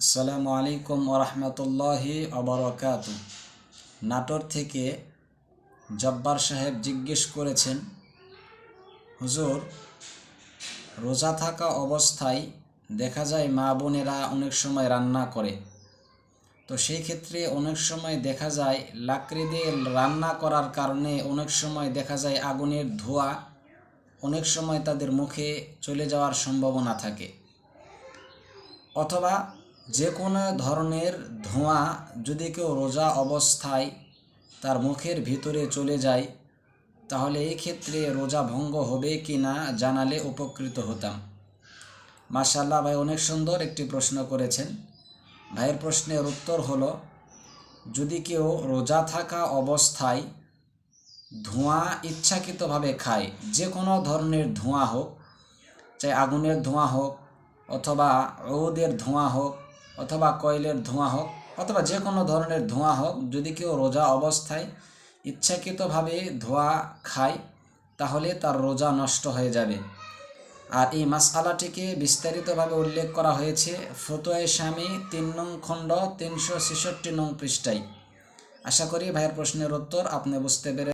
আসসালামু আলাইকুম ওরহমতুল্লাহি অবরকাতু। নাটোর থেকে জব্বার সাহেব জিজ্ঞেস করেছেন, হুজুর, রোজা থাকা অবস্থায় দেখা যায় মা বোনেরা অনেক সময় রান্না করে, তো সেই ক্ষেত্রে অনেক সময় দেখা যায় লাকড়ি দিয়ে রান্না করার কারণে অনেক সময় দেখা যায় আগুনের ধোঁয়া অনেক সময় তাদের মুখে চলে যাওয়ার সম্ভাবনা থাকে, অথবা যে কোনো ধরনের ধোঁয়া যদি কেউ রোজা অবস্থায় তার মুখের ভিতরে চলে যায়, তাহলে এই ক্ষেত্রে রোজা ভঙ্গ হবে কি না জানালে উপকৃত হতাম। মাশাআল্লাহ ভাই, অনেক সুন্দর একটি প্রশ্ন করেছেন। ভাইয়ের প্রশ্নের উত্তর হলো, যদি কেউ রোজা থাকা অবস্থায় ধোঁয়া ইচ্ছাকৃতভাবে খায়, যে কোনো ধরনের ধোঁয়া হোক, চাই আগুনের ধোঁয়া হোক, অথবা ঔদের ধোঁয়া হোক, অথবা কয়লের ধোঁয়া হোক, অথবা যে কোনো ধরনের ধোঁয়া হোক, যদি কেউ রোজা অবস্থায় ইচ্ছাকৃতভাবে ধোঁয়া খায়, তাহলে তার রোজা নষ্ট হয়ে যাবে। আর এই মাসআলাটিকে বিস্তারিতভাবে উল্লেখ করা হয়েছে ফতোয়ায়ে শামী ৩ নং খণ্ড ৩৬৬ নং পৃষ্ঠায়। আশা করি ভাইয়ের প্রশ্নের উত্তর আপনি বুঝতে পেরে